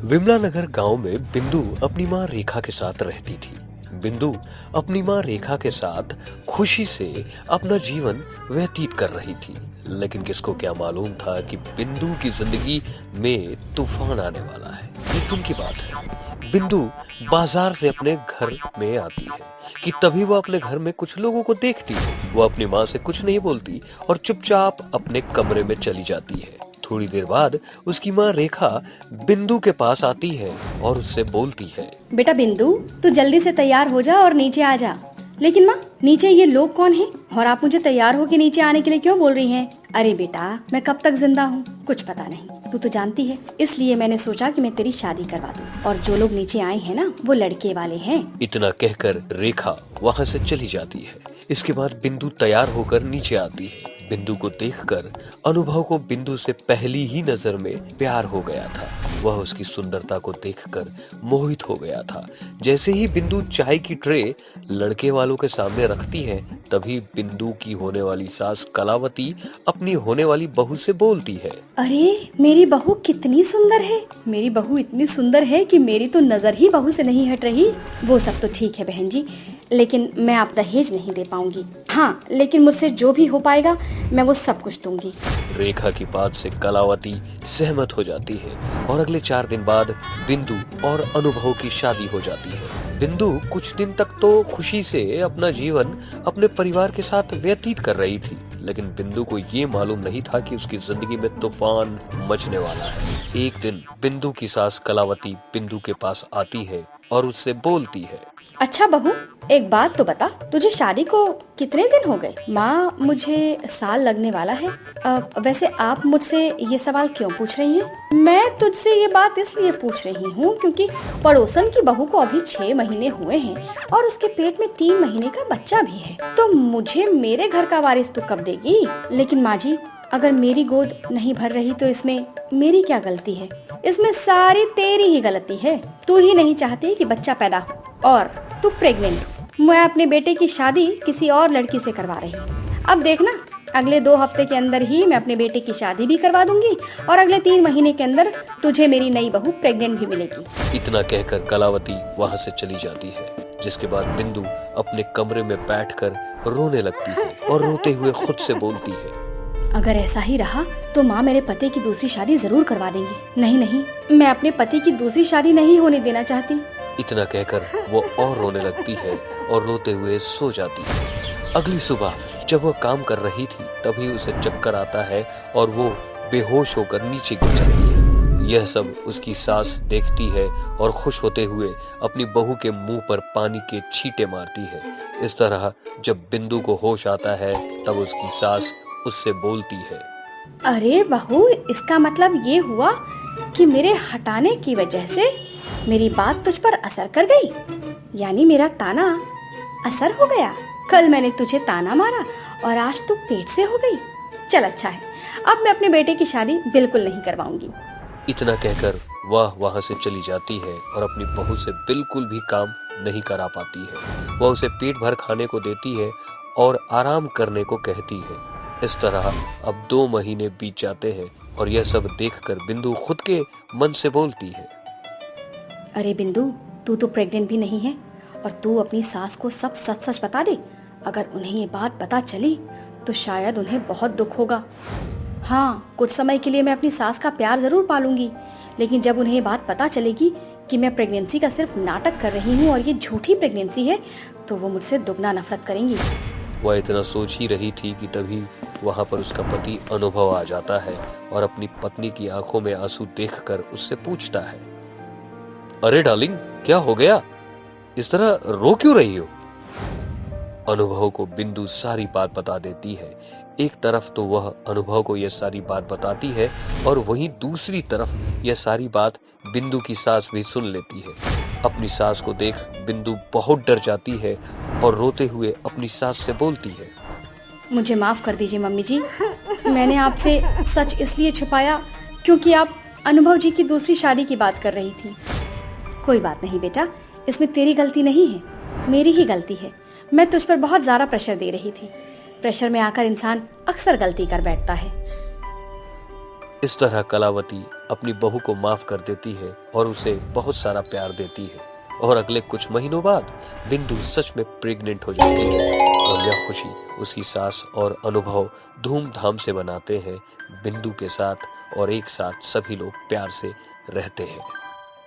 विमला नगर गांव में बिंदु अपनी मां रेखा के साथ रहती थी। बिंदु अपनी मां रेखा के साथ खुशी से अपना जीवन व्यतीत कर रही थी, लेकिन किसको क्या मालूम था कि बिंदु की जिंदगी में तूफान आने वाला है। एक दिन की बात है, बिंदु बाजार से अपने घर में आती है कि तभी वह अपने घर में कुछ लोगों को देखती है। वह अपनी मां से कुछ नहीं बोलती और चुपचाप अपने कमरे में चली जाती है। थोड़ी देर बाद उसकी मां रेखा बिंदु के पास आती है और उससे बोलती है, बेटा बिंदु, तू जल्दी से तैयार हो जा और नीचे आ जा। लेकिन माँ, नीचे ये लोग कौन हैं? और आप मुझे तैयार होके नीचे आने के लिए क्यों बोल रही हैं? अरे बेटा, मैं कब तक जिंदा हूँ कुछ पता नहीं, तू तो जानती है। इसलिए मैंने सोचा कि मैं तेरी शादी करवा दूँ। और जो लोग नीचे आए हैं ना, वो लड़के वाले हैं। इतना कहकर रेखा वहां से चली जाती है। इसके बाद बिंदु तैयार होकर नीचे आती है। बिंदु को देखकर अनुभव को बिंदु से पहली ही नजर में प्यार हो गया था। वह उसकी सुंदरता को देखकर मोहित हो गया था। जैसे ही बिंदु चाय की ट्रे लड़के वालों के सामने रखती है, तभी बिंदु की होने वाली सास कलावती अपनी होने वाली बहू से बोलती है, अरे मेरी बहू कितनी सुंदर है। मेरी बहू इतनी सुंदर है कि मेरी तो नजर ही बहू से नहीं हट रही। वो सब तो ठीक है बहन जी, लेकिन मैं आप दहेज नहीं दे पाऊंगी। हाँ, लेकिन मुझसे जो भी हो पाएगा मैं वो सब कुछ दूंगी। रेखा की बात से कलावती सहमत हो जाती है और अगले 4 दिन बाद बिंदु और अनुभव की शादी हो जाती है। बिंदु कुछ दिन तक तो खुशी से अपना जीवन अपने परिवार के साथ व्यतीत कर रही थी, लेकिन बिंदु को ये मालूम नहीं था कि उसकी जिंदगी में तूफान मचने वाला है। एक दिन बिंदु की सास कलावती बिंदु के पास आती है और उससे बोलती है, अच्छा बहू, एक बात तो बता, तुझे शादी को कितने दिन हो गए? माँ, मुझे साल लगने वाला है। वैसे आप मुझसे ये सवाल क्यों पूछ रही हैं? मैं तुझसे ये बात इसलिए पूछ रही हूँ क्योंकि पड़ोसन की बहू को अभी 6 महीने हुए हैं और उसके पेट में 3 महीने का बच्चा भी है। तो मुझे मेरे घर का वारिस तो कब देगी? लेकिन माँ जी, अगर मेरी गोद नहीं भर रही तो इसमें मेरी क्या गलती है? इसमें सारी तेरी ही गलती है। तू ही नहीं चाहती कि बच्चा पैदा हो और तू प्रेग्नेंट हो। मैं अपने बेटे की शादी किसी और लड़की से करवा रही हूँ। अब देखना, अगले 2 हफ्ते के अंदर ही मैं अपने बेटे की शादी भी करवा दूंगी और अगले 3 महीने के अंदर तुझे मेरी नई बहू प्रेग्नेंट भी मिलेगी। इतना कहकर कलावती वहां से चली जाती है, जिसके बाद बिंदु अपने कमरे में बैठकर रोने लगती है और रोते हुए खुद से बोलती है, अगर ऐसा ही रहा तो माँ मेरे पति की दूसरी शादी जरूर करवा देंगी। नहीं नहीं, मैं अपने पति की दूसरी शादी नहीं होने देना चाहती। इतना कहकर वो और रोने लगती है और रोते हुए सो जाती है। अगली सुबह जब वह काम कर रही थी, तभी उसे चक्कर आता है और वो बेहोश होकर नीचे गिर जाती है। यह सब उसकी सास देखती है और खुश होते हुए अपनी बहू के मुंह पर पानी के छींटे मारती है। इस तरह जब बिंदु को होश आता है, तब उसकी सास उससे बोलती है, अरे बहू, इसका मतलब ये हुआ कि मेरे हटाने की वजह से मेरी बात तुझ पर असर कर गई, यानी मेरा ताना असर हो गया। कल मैंने तुझे ताना मारा और आज तू पेट से हो गई। चल अच्छा है, अब मैं अपने बेटे की शादी बिल्कुल नहीं करवाऊंगी। इतना कहकर वह वहां से चली जाती है और अपनी बहू से बिल्कुल भी काम नहीं करा पाती है। वह उसे पेट भर खाने को देती है और आराम करने को कहती है। इस तरह अब 2 महीने बीत जाते हैं और यह सब देखकर बिंदु खुद के मन से बोलती है, अरे बिंदु, तू तो प्रेग्नेंट भी नहीं है और तू अपनी सास को सब सच सच बता दे। अगर उन्हें ये बात पता चली तो शायद उन्हें बहुत दुख होगा। हाँ, कुछ समय के लिए मैं अपनी सास का प्यार जरूर पालूंगी, लेकिन जब उन्हें ये बात पता चलेगी कि मैं प्रेगनेंसी का सिर्फ नाटक कर रही हूँ और ये झूठी प्रेगनेंसी है, तो वो मुझसे दुगना नफरत करेंगी। वह इतना सोच ही रही थी कि तभी वहां पर उसका पति अनुभव आ जाता है और अपनी पत्नी की आंखों में आंसू देखकर उससे पूछता है, अरे डार्लिंग, क्या हो गया? इस तरह रो क्यों रही हो? अनुभव को बिंदु सारी बात बता देती है। एक तरफ तो वह अनुभव को यह सारी बात बताती है और वहीं दूसरी तरफ यह सारी बात बिंदु की सास भी सुन लेती है। अपनी सास को देख बिंदु बहुत डर जाती है और रोते हुए अपनी सास से बोलती है, मुझे माफ कर दीजिए मम्मी जी, मैंने आपसे सच इसलिए छुपाया क्योंकि आप अनुभव जी की दूसरी शादी की बात कर रही थी। कोई बात नहीं बेटा, इसमें तेरी गलती नहीं है, मेरी ही गलती है। मैं तुझ पर बहुत ज्यादा प्रेशर दे रही थी। प्रेशर में आकर इंसान अक्सर गलती कर बैठता है। इस तरह कलावती अपनी बहू को माफ कर देती है और उसे बहुत सारा प्यार देती है और अगले कुछ महीनों बाद बिंदु सच में प्रेग्नेंट हो जाती है और यह खुशी उसकी सास और अनुभव धूमधाम से मनाते हैं बिंदु के साथ और एक साथ सभी लोग प्यार से रहते हैं।